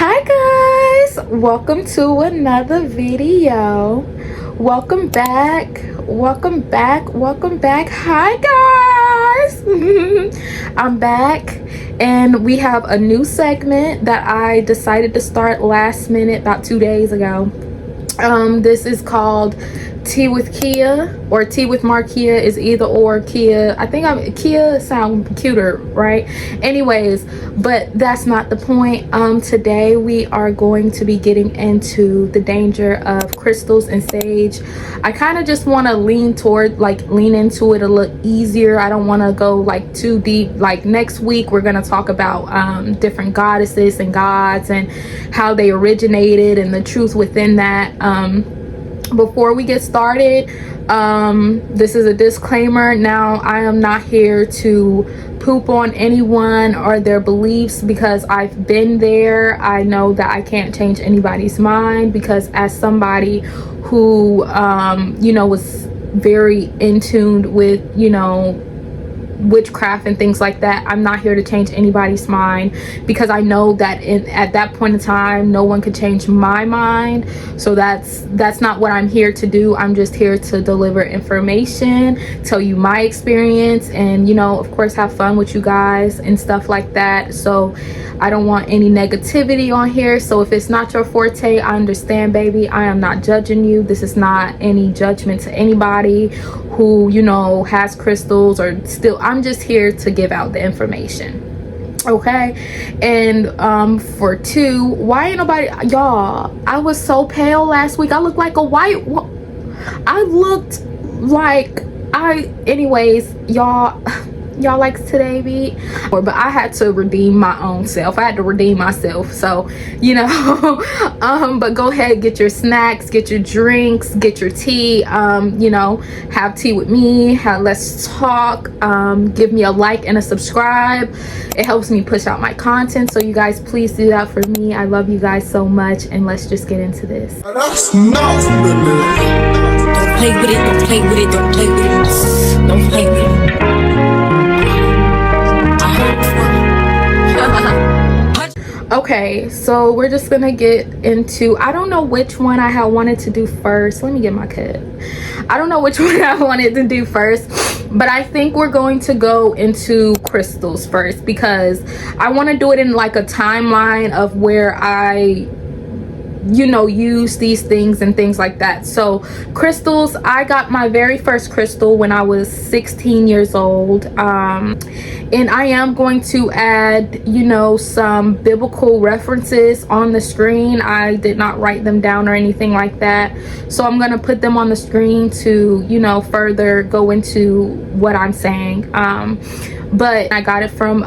Hi guys, welcome to another video. Welcome back. Hi guys. I'm back and we have a new segment that I decided to start last minute about 2 days ago. This is called Tea with Kia, or Tea with Markia, is either or. Kia, I think Kia sound cuter, right? Anyways, but that's not the point. Today we are going to be getting into the danger of crystals and sage. I kind of just want to lean into it a little easier. I don't want to go like too deep. Like next week we're going to talk about different goddesses and gods and how they originated and the truth within that. Before we get started, this is a disclaimer. Now, I am not here to poop on anyone or their beliefs because I've been there. I know that I can't change anybody's mind because as somebody who, was very in tune with, witchcraft and things like that, I'm not here to change anybody's mind because I know that at that point in time no one could change my mind. So that's not what I'm here to do. I'm just here to deliver information, tell you my experience, and of course have fun with you guys and stuff like that. So I don't want any negativity on here. So if it's not your forte, I understand, baby. I am not judging you. This is not any judgment to anybody who has crystals or still. I'm just here to give out the information, okay? And for two, why ain't nobody, y'all, I was so pale last week. I looked like a white, I looked like anyways, y'all like today beat, but I had to redeem my own self. I had to redeem myself. So but go ahead, get your snacks, get your drinks, get your tea, have tea with me, let's talk, give me a like and a subscribe. It helps me push out my content, so you guys please do that for me. I love you guys so much, and let's just get into this. Don't play with it, don't play with it, don't play with it, don't play with it. Okay, so we're just gonna get into, I don't know which one I had wanted to do first. Let me get my cup. I don't know which one I wanted to do first, but I think we're going to go into crystals first because I want to do it in like a timeline of where I use these things and things like that. So crystals, I got my very first crystal when I was 16 years old, and I am going to add some biblical references on the screen. I did not write them down or anything like that, so I'm going to put them on the screen to further go into what I'm saying. But I got it from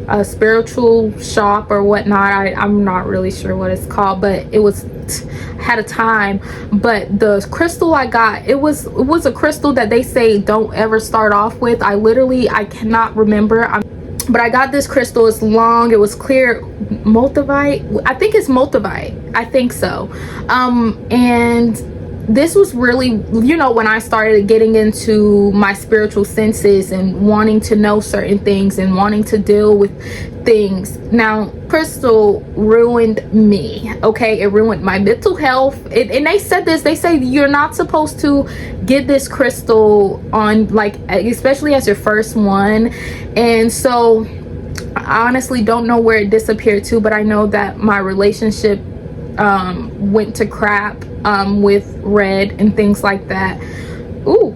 a spiritual shop or whatnot. I'm not really sure what it's called, but it had a time. But the crystal I got, it was a crystal that they say don't ever start off with. I cannot remember, but I got this crystal. It's long, it was clear, multivite, I think it's multivite, I think so. And this was really, when I started getting into my spiritual senses and wanting to know certain things and wanting to deal with things. Now, crystal ruined me, okay? It ruined my mental health. And they said this, they say you're not supposed to get this crystal on, like, especially as your first one. And so I honestly don't know where it disappeared to, but I know that my relationship went to crap with Red and things like that. Ooh,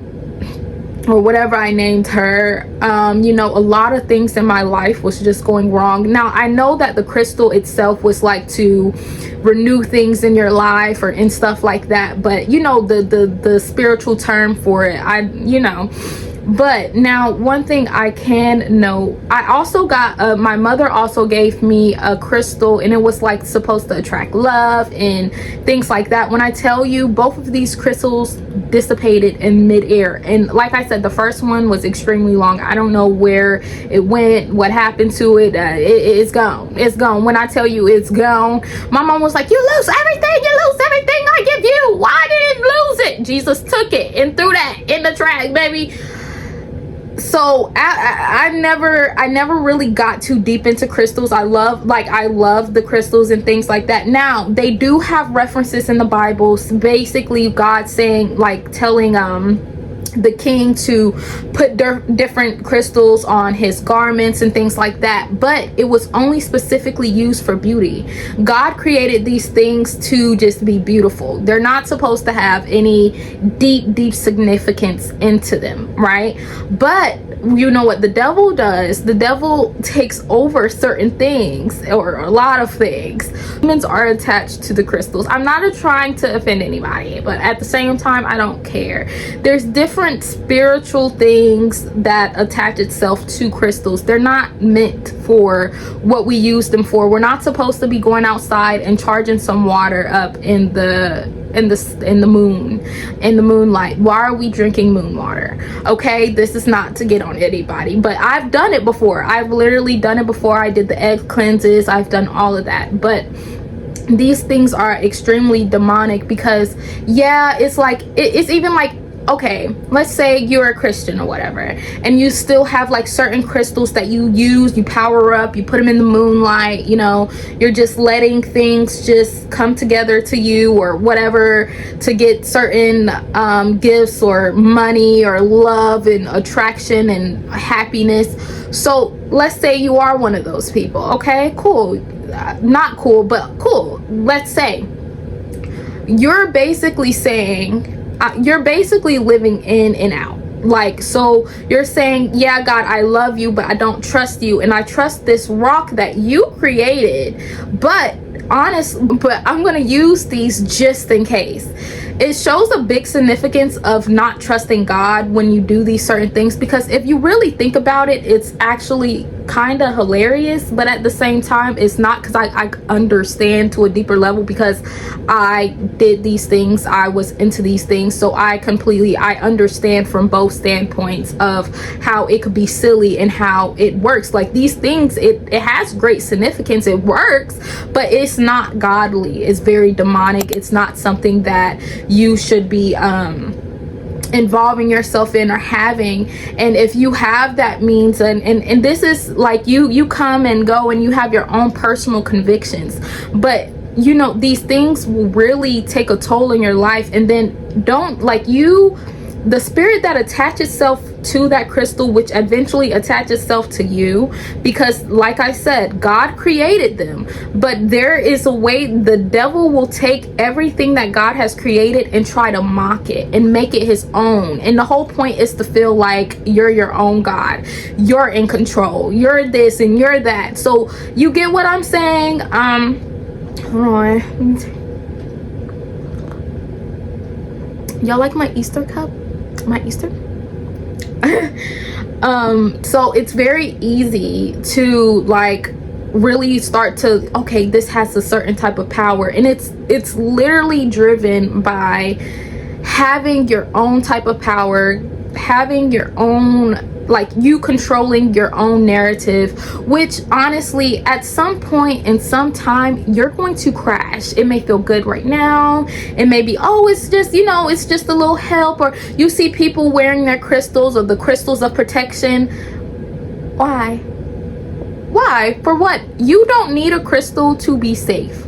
or whatever I named her. A lot of things in my life was just going wrong. Now I know that the crystal itself was like to renew things in your life or in stuff like that, but the spiritual term for it, But now one thing I can know, I also got my mother also gave me a crystal, and it was like supposed to attract love and things like that. When I tell you, both of these crystals dissipated in midair, and like I said, the first one was extremely long. I don't know where it went, what happened to it. It's gone. When I tell you it's gone, my mom was like, you lose everything I give you. Why did it lose it? Jesus took it and threw that in the trash, baby. So I never really got too deep into crystals. I love the crystals and things like that. Now they do have references in the Bible, basically God saying, like, telling the king to put different crystals on his garments and things like that, but it was only specifically used for beauty. God created these things to just be beautiful. They're not supposed to have any deep significance into them, right? But you know what the devil does? The devil takes over certain things, or a lot of things. Demons are attached to the crystals. I'm not trying to offend anybody, but at the same time, I don't care. There's different spiritual things that attach itself to crystals. They're not meant for what we use them for. We're not supposed to be going outside and charging some water up in the moonlight. Why are we drinking moon water? Okay, this is not to get on anybody, but I've done it before. I've literally done it before. I did the egg cleanses. I've done all of that, but these things are extremely demonic because, yeah, it's like it's even like, okay, let's say you're a Christian or whatever, and you still have like certain crystals that you use, you power up, you put them in the moonlight, you know, you're just letting things just come together to you or whatever to get certain gifts or money or love and attraction and happiness. So let's say you are one of those people. Okay, cool. Not cool, but cool. Let's say you're basically saying, you're basically living in and out. Like, so you're saying, yeah, God, I love you, but I don't trust you, and I trust this rock that you created, but I'm gonna use these just in case. It shows a big significance of not trusting God when you do these certain things, because if you really think about it, it's actually kind of hilarious, but at the same time it's not, because I understand to a deeper level, because I did these things, I was into these things, so I understand from both standpoints of how it could be silly and how it works. Like, these things, it has great significance, it works, but it's not godly. It's very demonic. It's not something that you should be involving yourself in or having. And if you have that means, and this is like, you come and go and you have your own personal convictions, but you know, these things will really take a toll in your life. And then the spirit that attaches itself to that crystal, which eventually attaches itself to you, because like I said, God created them, but there is a way the devil will take everything that God has created and try to mock it and make it his own. And the whole point is to feel like you're your own God, you're in control, you're this and you're that. So you get what I'm saying? Hold on, y'all like my Easter cup? My Easter? So it's very easy to like really start to, okay, this has a certain type of power, and it's literally driven by having your own type of power, having your own, like, you controlling your own narrative, which honestly at some point in some time you're going to crash. It may feel good right now, it may be, oh, it's just, you know, it's just a little help, or you see people wearing their crystals or the crystals of protection. Why for what? You don't need a crystal to be safe.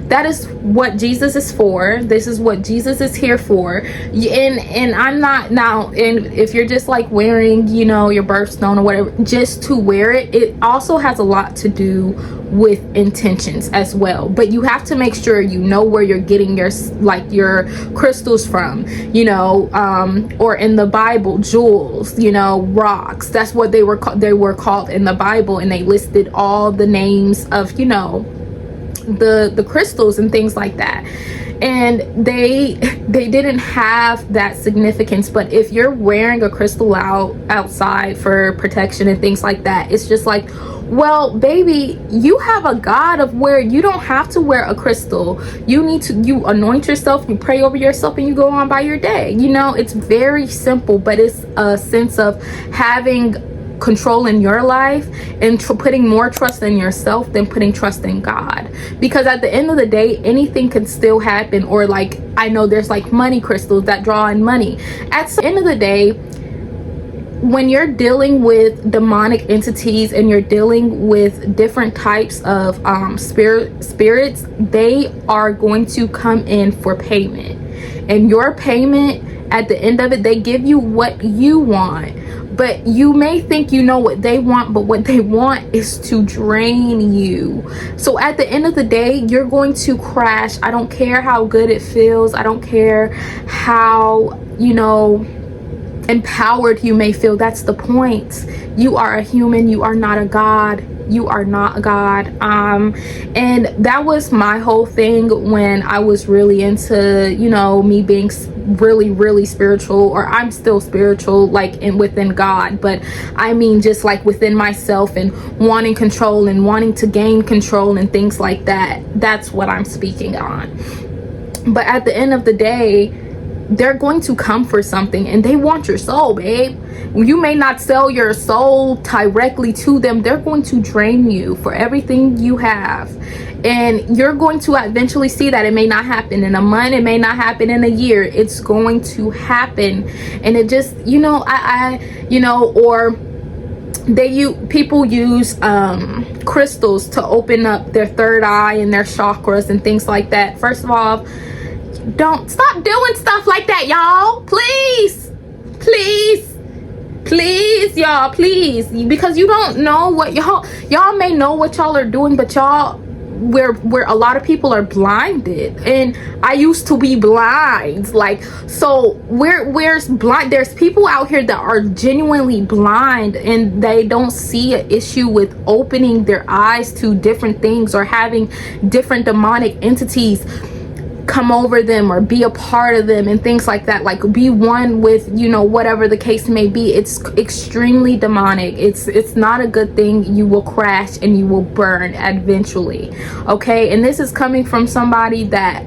That is what Jesus is for. This is what Jesus is here for. And I'm not now, and if you're just like wearing, you know, your birthstone or whatever, just to wear it, it also has a lot to do with intentions as well. But you have to make sure you know where you're getting your crystals from, you know, or in the Bible, jewels, you know, rocks. That's what they were called in the Bible, and they listed all the names of, you know, the crystals and things like that. And they didn't have that significance. But if you're wearing a crystal outside for protection and things like that, it's just like, well, baby, you have a God of where you don't have to wear a crystal. You anoint yourself, you pray over yourself, and you go on by your day. You know, it's very simple, but it's a sense of having control in your life and putting more trust in yourself than putting trust in God. Because at the end of the day, anything can still happen. Or like, I know there's like money crystals that draw in money. At the end of the day, when you're dealing with demonic entities and you're dealing with different types of spirits, they are going to come in for payment. And your payment, at the end of it, they give you what you want. But you may think you know what they want, but what they want is to drain you. So at the end of the day, you're going to crash. I don't care how good it feels. I don't care how, you know, empowered you may feel. That's the point. You are a human. You are not a god. You are not a god. And that was my whole thing when I was really into, you know, me being really spiritual, or I'm still spiritual, like within God, but I mean just like within myself, and wanting control and wanting to gain control and things like that. That's what I'm speaking on. But at the end of the day, they're going to come for something, and they want your soul, babe. You may not sell your soul directly to them. They're going to drain you for everything you have, and you're going to eventually see that. It may not happen in a month, it may not happen in a year. It's going to happen. And it just, you know, you know, or people use crystals to open up their third eye and their chakras and things like that. First of all, don't stop doing stuff like that, y'all. Please y'all, please, because you don't know what y'all may know what y'all are doing, but y'all, where a lot of people are blinded, and I used to be blind, like, so where's blind, there's people out here that are genuinely blind, and they don't see an issue with opening their eyes to different things, or having different demonic entities come over them or be a part of them and things like that, like be one with, you know, whatever the case may be. It's extremely demonic. It's not a good thing. You will crash and you will burn eventually, okay? And this is coming from somebody that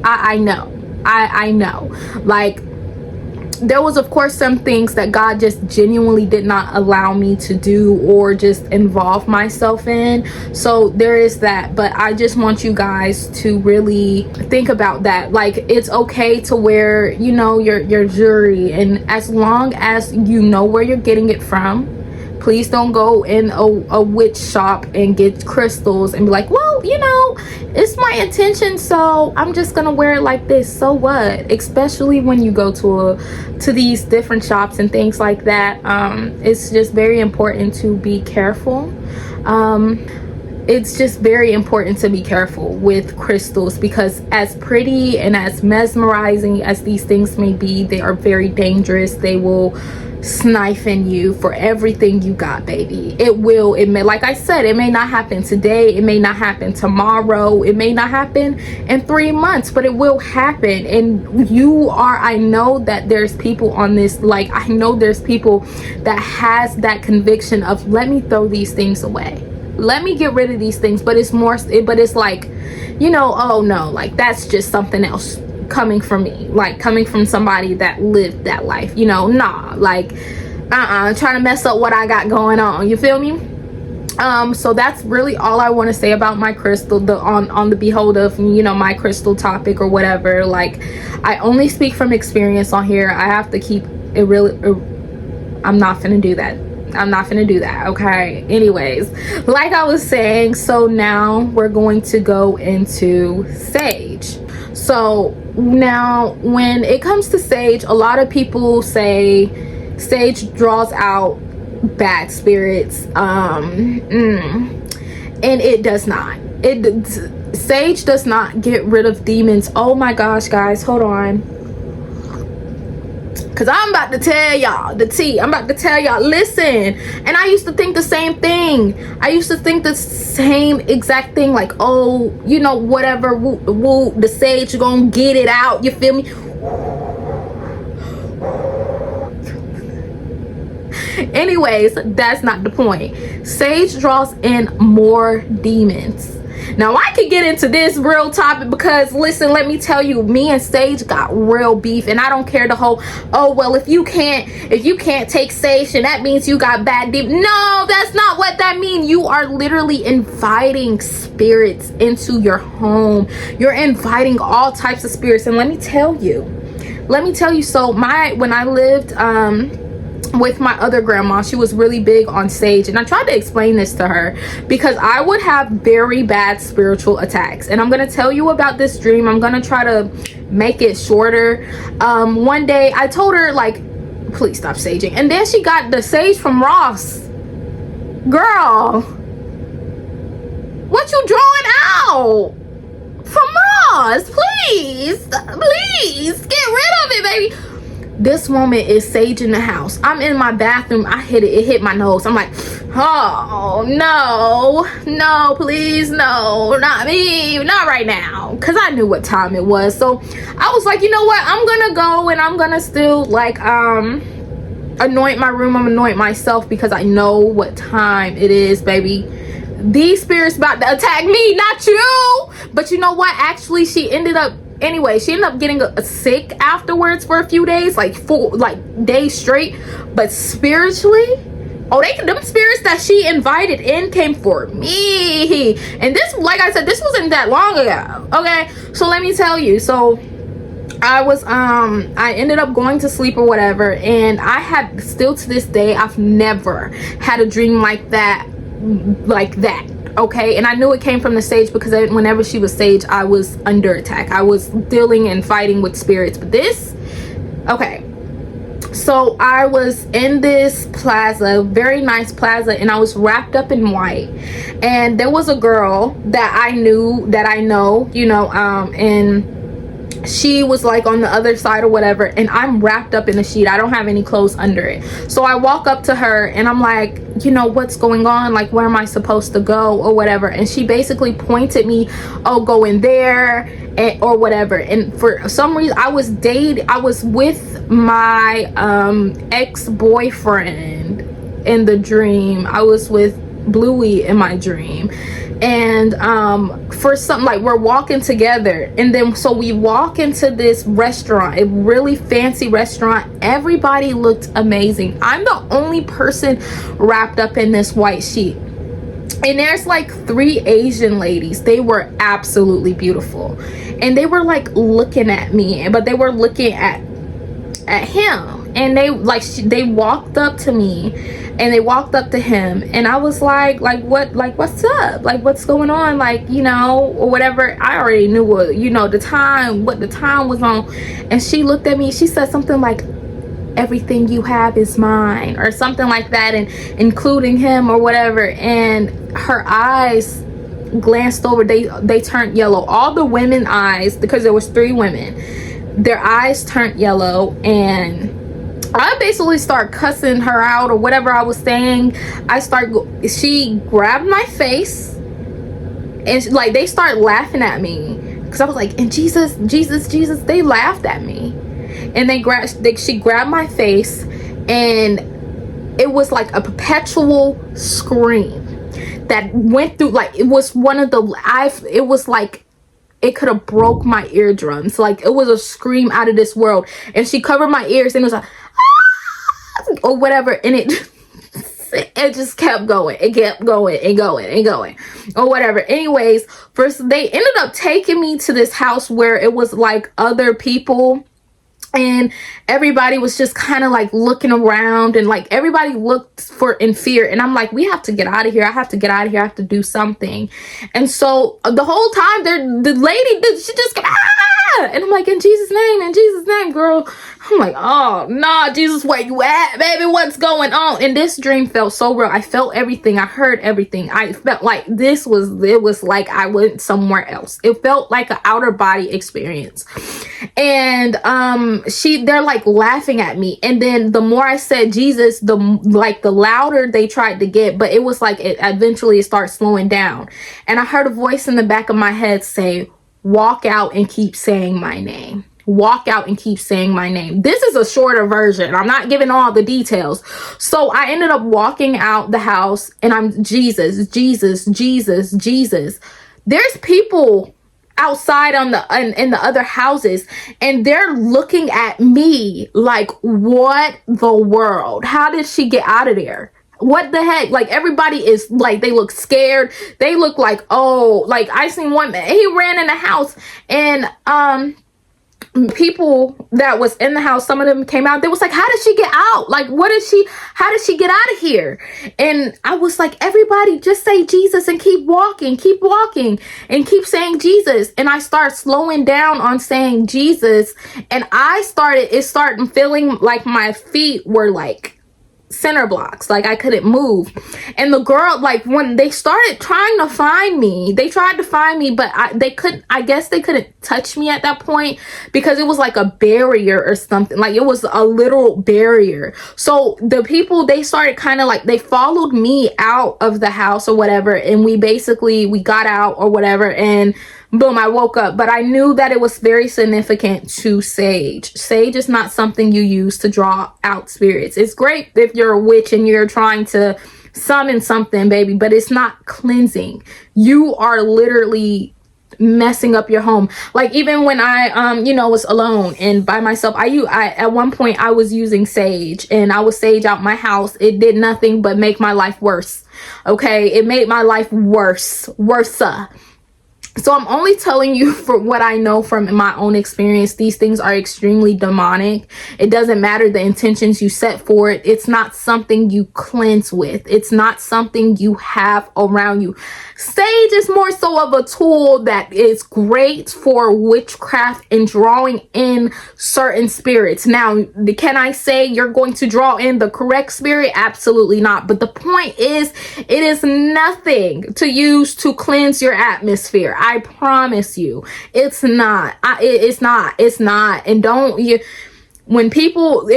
I know. I know, like, there was of course some things that God just genuinely did not allow me to do or just involve myself in. So there is that. But I just want you guys to really think about that. Like, it's okay to wear, you know, your jewelry, and as long as you know where you're getting it from. Please don't go in a witch shop and get crystals and be like, well, you know, it's my intention, so I'm just gonna wear it like this. So what? Especially when you go to these different shops and things like that. It's just very important to be careful. It's just very important to be careful with crystals, because as pretty and as mesmerizing as these things may be, they are very dangerous. They will sniping you for everything you got, baby. It may, like I said, it may not happen today, it may not happen tomorrow, it may not happen in 3 months, but it will happen. And I know that there's people on this, like, I know there's people that has that conviction of, let me throw these things away, let me get rid of these things. But it's like, you know, oh no, like, that's just something else coming from me, like coming from somebody that lived that life, you know. Nah, like, trying to mess up what I got going on, you feel me? So that's really all I want to say about my crystal, on the behold of, you know, my crystal topic or whatever. Like, I only speak from experience on here. I have to keep it really, I'm not gonna do that. Okay, anyways, like I was saying, so now we're going to go into sage. So now when it comes to sage, a lot of people say sage draws out bad spirits, and it does not. Sage does not get rid of demons. Oh my gosh, guys, hold on, because I'm about to tell y'all the tea. I'm about to tell y'all, listen. And I used to think the same thing. I used to think the same exact thing, like, oh, you know, whatever, woo, the sage gonna get it out, you feel me? Anyways, that's not the point. Sage draws in more demons. Now, I could get into this real topic, because listen, let me tell you, me and Sage got real beef. And I don't care the whole, oh well, if you can't take sage, and that means you got bad demons. No, that's not what that means. You are literally inviting spirits into your home. You're inviting all types of spirits. And let me tell you, so when I lived with my other grandma. She was really big on sage, and I tried to explain this to her because I would have very bad spiritual attacks, and I'm gonna tell you about this dream. I'm gonna try to make it shorter. One day I told her, like, please stop saging, and then she got the sage from Ross. Girl, what you drawing out from Ross? Please get rid of it, baby. This woman is sage in the house. I'm in my bathroom. I hit it. It hit my nose. I'm like, oh, no, please, no, not me, not right now. Because I knew what time it was. So I was like, you know what? I'm going to go and I'm going to still, like, anoint my room. I'm going to anoint myself because I know what time it is, baby. These spirits about to attack me, not you. But you know what? Actually, she ended up getting sick afterwards for a few days, like days straight. But spiritually, them spirits that she invited in came for me. And this, like I said, this wasn't that long ago. Okay, so let me tell you. So I ended up going to sleep or whatever, and I had, still to this day, I've never had a dream like that. Okay, and I knew it came from the sage because whenever she was sage, I was under attack. I was dealing and fighting with spirits. But this, okay, so I was in this plaza, very nice plaza, and I was wrapped up in white, and there was a girl that I know, and she was like on the other side or whatever, and I'm wrapped up in a sheet. I don't have any clothes under it. So I walk up to her and I'm like, what's going on? Like, where am I supposed to go or whatever? And she basically pointed me, oh, go in there, or whatever. And for some reason, I was with my ex-boyfriend in the dream. I was with Bluey in my dream. And for something, like, we're walking together, and then so we walk into this restaurant, a really fancy restaurant. Everybody looked amazing. I'm the only person wrapped up in this white sheet, and there's like 3 Asian ladies. They were absolutely beautiful, and they were like looking at me, but they were looking at him, and they walked up to me, and they walked up to him, and I was like what's up, like, what's going on, like, or whatever. I already knew what the time was on. And she looked at me, she said something like, everything you have is mine, or something like that, and including him or whatever. And her eyes glanced over, they turned yellow. All the women eyes, because there was 3 women, their eyes turned yellow, and I basically start cussing her out or whatever I was saying. She grabbed my face, and like, they start laughing at me because I was like, and Jesus, they laughed at me. And she grabbed my face, and it was like a perpetual scream that went through, like, it was one of the, it was like, it could have broke my eardrums. Like, it was a scream out of this world. And she covered my ears, and it was like, or whatever, and it just kept going. It kept going and going or whatever. Anyways, first they ended up taking me to this house where it was like other people, and everybody was just kind of like looking around, and like everybody looked in fear. And I'm like, we have to get out of here. I have to get out of here. I have to do something. And so the whole time, the lady, she just and I'm like, in Jesus' name, girl. I'm like, oh, nah, Jesus, where you at, baby? What's going on? And this dream felt so real. I felt everything. I heard everything. I felt like it was like I went somewhere else. It felt like an outer body experience. And they're like laughing at me. And then the more I said Jesus, the louder they tried to get, but it was like it eventually started slowing down. And I heard a voice in the back of my head say, walk out and keep saying my name. Walk out and keep saying my name. This is a shorter version. I'm not giving all the details. So I ended up walking out the house, and I'm Jesus. There's people outside in the other houses, and they're looking at me like, what the world? How did she get out of there? What the heck? Like, everybody is like, they look scared. They look like, oh, like, I seen one man, he ran in the house, and people that was in the house, some of them came out. They was like, how did she get out? Like, how did she get out of here? And I was like, everybody just say Jesus and keep walking and keep saying Jesus. And I start slowing down on saying Jesus, and it started feeling like my feet were like center blocks, like I couldn't move. And the girl, like, when they started trying to find me, they tried to find me, but I guess they couldn't touch me at that point because it was like a barrier or something. Like, it was a literal barrier. So the people, they started kind of like, they followed me out of the house or whatever, and we got out or whatever, and boom, I woke up. But I knew that it was very significant to sage. Sage is not something you use to draw out spirits. It's great if you're a witch and you're trying to summon something, baby, but it's not cleansing. You are literally messing up your home. Like, even when I was alone and by myself, I at one point I was using sage, and I was sage out my house. It did nothing but make my life worse. Okay, it made my life worse. So I'm only telling you for what I know from my own experience. These things are extremely demonic. It doesn't matter the intentions you set for it. It's not something you cleanse with. It's not something you have around you. Sage is more so of a tool that is great for witchcraft and drawing in certain spirits. Now, can I say you're going to draw in the correct spirit? Absolutely not. But the point is, it is nothing to use to cleanse your atmosphere. I promise you, it's not. It's not. And when people,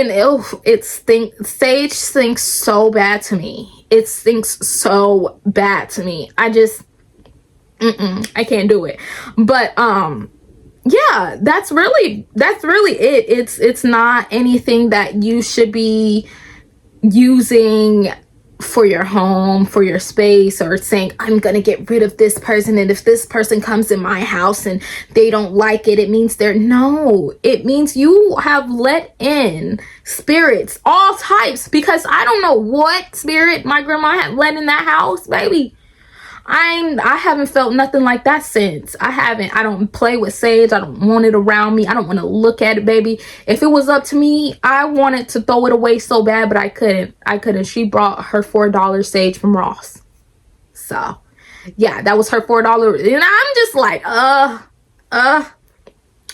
sage stinks so bad to me. It stinks so bad to me. I just, I can't do it. But yeah, that's really it. It's not anything that you should be using for your home, for your space, or saying, I'm gonna get rid of this person, and if this person comes in my house and they don't like it, it means it means you have let in spirits, all types, because I don't know what spirit my grandma had let in that house, baby. I haven't felt nothing like that since. I don't play with sage. I don't want it around me. I don't want to look at it, baby. If it was up to me, I wanted to throw it away so bad, but I couldn't. She brought her $4 sage from Ross. So yeah, that was her $4. And I'm just like,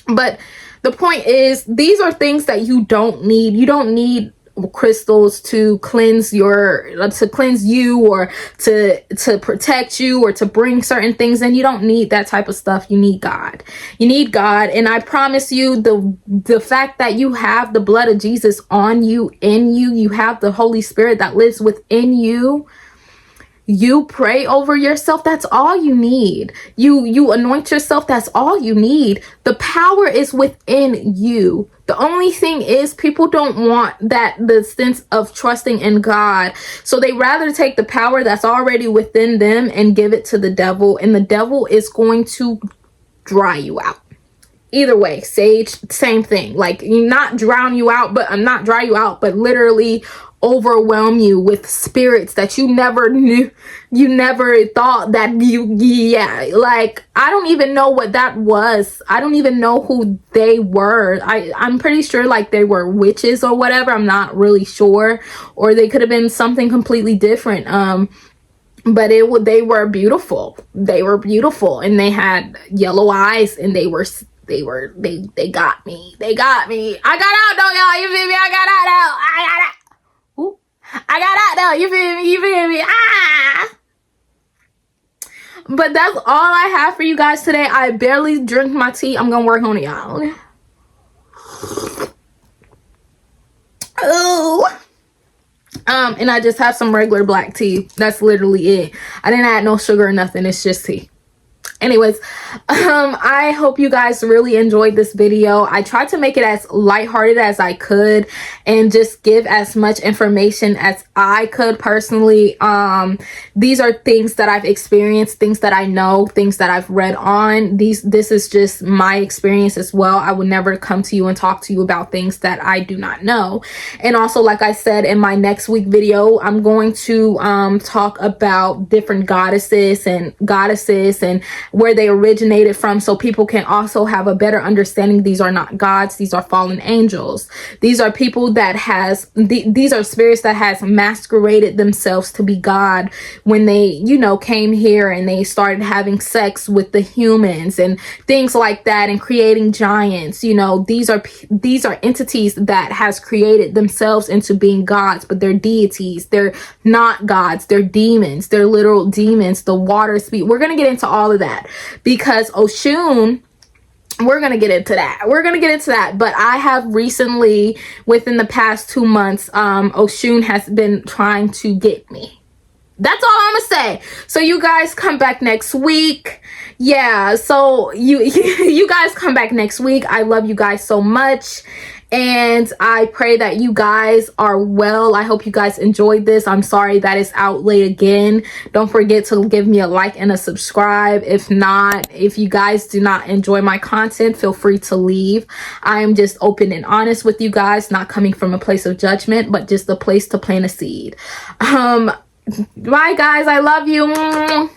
but the point is, these are things that you don't need. You don't need crystals to cleanse you, or to protect you, or to bring certain things in. You don't need that type of stuff. You need God. And I promise you, the fact that you have the blood of Jesus on you, in you, you have the Holy Spirit that lives within you. You pray over yourself. That's all you need. You anoint yourself. That's all you need. The power is within you. The only thing is, people don't want the sense of trusting in God. So they rather take the power that's already within them and give it to the devil. And the devil is going to dry you out. Either way, sage, same thing. Like, not drown you out, but not dry you out, but literally overwhelm you with spirits that you never knew, you never thought that like, I don't even know what that was. I don't even know who they were. I'm pretty sure like they were witches or whatever. I'm not really sure, or they could have been something completely different. But they were beautiful. They were beautiful, and they had yellow eyes, and they got me. I got out though, y'all. You feel me? I got out. I got out though. You feel me? But that's all I have for you guys today. I barely drink my tea. I'm gonna work on it, y'all. Oh. And I just have some regular black tea. That's literally it. I didn't add no sugar or nothing. It's just tea. Anyways, I hope you guys really enjoyed this video. I tried to make it as lighthearted as I could and just give as much information as I could personally. These are things that I've experienced, things that I know, things that I've read on. This is just my experience as well. I would never come to you and talk to you about things that I do not know. And also, like I said, in my next week video, I'm going to talk about different goddesses and where they originated from, so people can also have a better understanding. These are not gods, these are fallen angels. These are people that these are spirits that has masqueraded themselves to be God when they, you know, came here and they started having sex with the humans and things like that and creating giants. You know, these are entities that has created themselves into being gods, but they're deities. They're not gods, they're demons. They're literal demons. The water speed. We're gonna get into all of that because Oshun, we're gonna get into that. But I have recently, within the past 2 months, Oshun has been trying to get me. That's all I'm gonna say. So you guys come back next week. Yeah, so you guys come back next week. I love you guys so much, and I pray that you guys are well. I hope you guys enjoyed this. I'm sorry that it's out late again. Don't forget to give me a like and a subscribe. If not, if you guys do not enjoy my content, feel free to leave. I am just open and honest with you guys, not coming from a place of judgment, but just a place to plant a seed. Bye guys, I love you.